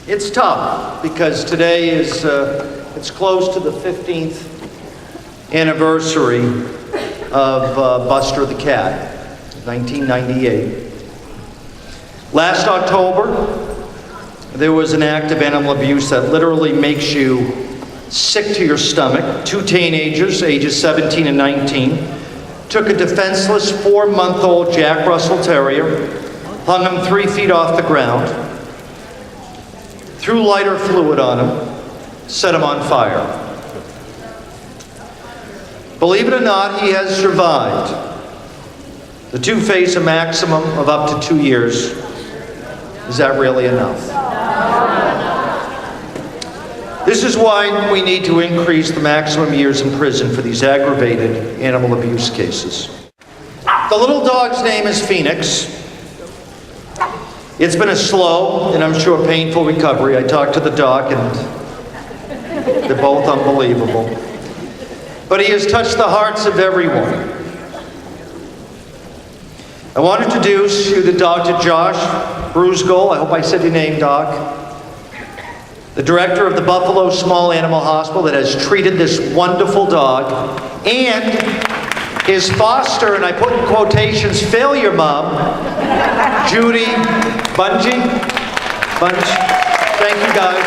It's tough because today is, it's close to the 15th anniversary of Buster the Cat, 1998. Last October, there was an act of animal abuse that literally makes you sick to your stomach. Two teenagers, ages 17 and 19, took a defenseless 4-month-old Jack Russell Terrier, hung him 3 feet off the ground, threw lighter fluid on him, set him on fire. Believe it or not, he has survived. The two face a maximum of up to 2 years. Is that really enough? This is why we need to increase the maximum years in prison for these aggravated animal abuse cases. The little dog's name is Phoeinx. It's been a slow and I'm sure painful recovery. I talked to the doc and they're both unbelievable. But he has touched the hearts of everyone. I want to introduce you to Dr. Josh Brugzul. I hope I said your name, Doc. The director of the Buffalo Small Animal Hospital that has treated this wonderful dog, and his foster, and I put in quotations, failure mom, Judi. Bunch. Thank you, guys.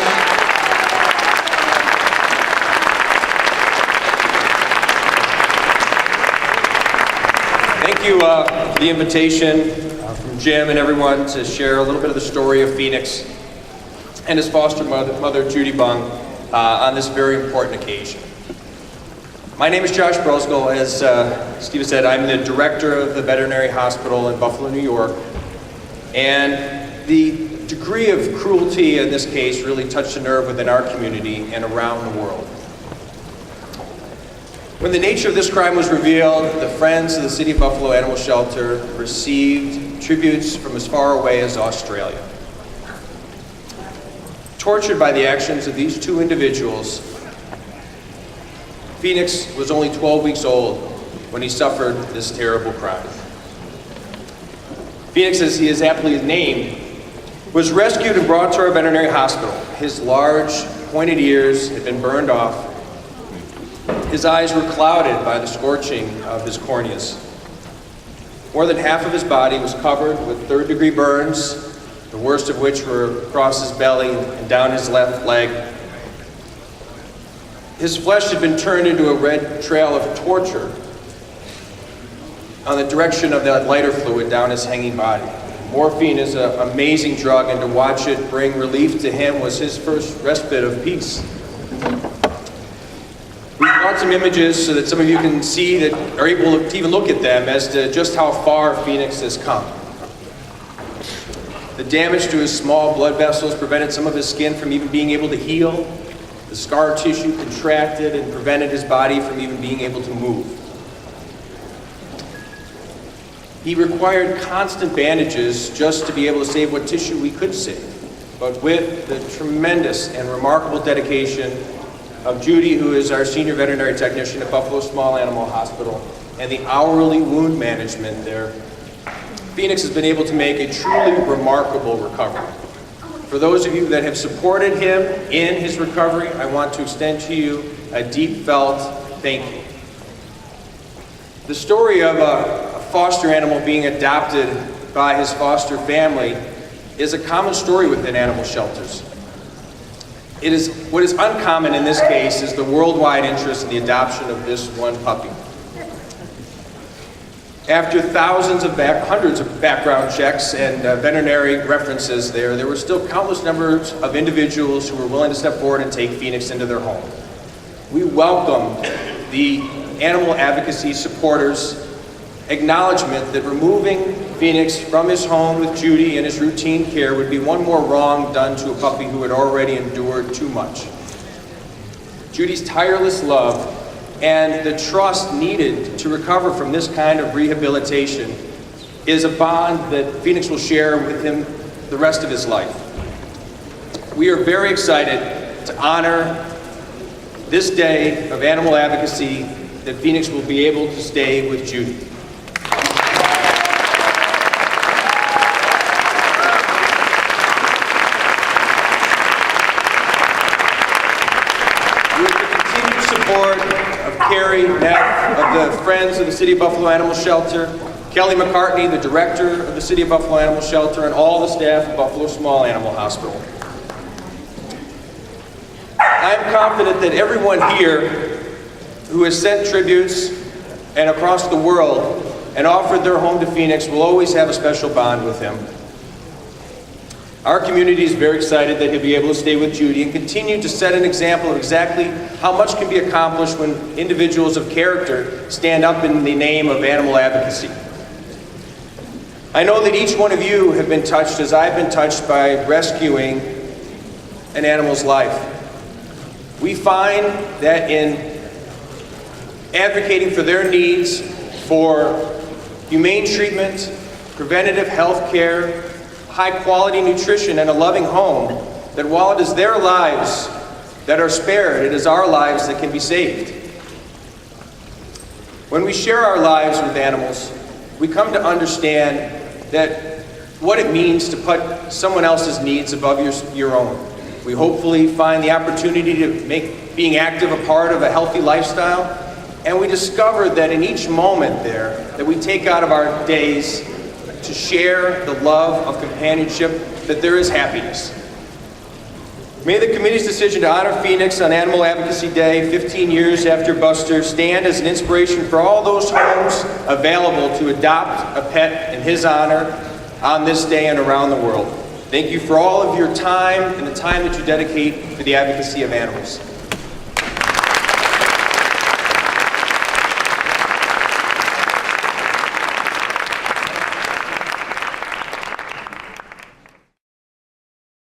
Thank you for the invitation from Jim and everyone to share a little bit of the story of Phoeinx and his foster mother Judi Bung, on this very important occasion. My name is Josh Brugzul. As Steve said, I'm the director of the veterinary hospital in Buffalo, New York. And the degree of cruelty in this case really touched a nerve within our community and around the world. When the nature of this crime was revealed, the Friends of the City of Buffalo Animal Shelter received tributes from as far away as Australia. Tortured by the actions of these two individuals, Phoeinx was only 12 weeks old when he suffered this terrible crime. Phoeinx, as he is aptly named, was rescued and brought to our veterinary hospital. His large, pointed ears had been burned off. His eyes were clouded by the scorching of his corneas. More than half of his body was covered with third-degree burns, the worst of which were across his belly and down his left leg. His flesh had been turned into a red trail of torture on the direction of that lighter fluid down his hanging body. Morphine is an amazing drug, and to watch it bring relief to him was his first respite of peace. We brought some images so that some of you can see that are able to even look at them as to just how far Phoeinx has come. The damage to his small blood vessels prevented some of his skin from even being able to heal. The scar tissue contracted and prevented his body from even being able to move. He required constant bandages just to be able to save what tissue we could save. But with the tremendous and remarkable dedication of Judi, who is our senior veterinary technician at Buffalo Small Animal Hospital, and the hourly wound management there, Phoeinx has been able to make a truly remarkable recovery. For those of you that have supported him in his recovery, I want to extend to you a deep felt thank you. The story of a foster animal being adopted by his foster family is a common story within animal shelters. What is uncommon in this case is the worldwide interest in the adoption of this one puppy. After hundreds of background checks and veterinary references there were still countless numbers of individuals who were willing to step forward and take Phoeinx into their home. We welcome the animal advocacy supporters' acknowledgement that removing Phoeinx from his home with Judi and his routine care would be one more wrong done to a puppy who had already endured too much. Judi's tireless love and the trust needed to recover from this kind of rehabilitation is a bond that Phoeinx will share with him the rest of his life. We are very excited to honor this day of animal advocacy that Phoeinx will be able to stay with Judi. friends of the City of Buffalo Animal Shelter, Kelly McCartney, the director of the City of Buffalo Animal Shelter, and all the staff of Buffalo Small Animal Hospital. I am confident that everyone here who has sent tributes and across the world and offered their home to Phoeinx will always have a special bond with him. Our community is very excited that he'll be able to stay with Judi and continue to set an example of exactly how much can be accomplished when individuals of character stand up in the name of animal advocacy. I know that each one of you have been touched as I've been touched by rescuing an animal's life. We find that in advocating for their needs for humane treatment, preventative health care, high-quality nutrition, and a loving home, that while it is their lives that are spared, it is our lives that can be saved. When we share our lives with animals, we come to understand that what it means to put someone else's needs above your own. We hopefully find the opportunity to make being active a part of a healthy lifestyle, and we discover that in each moment there that we take out of our days to share the love of companionship, that there is happiness. May the committee's decision to honor Phoeinx on Animal Advocacy Day, 15 years after Buster, stand as an inspiration for all those homes available to adopt a pet in his honor on this day and around the world. Thank you for all of your time and the time that you dedicate for the advocacy of animals.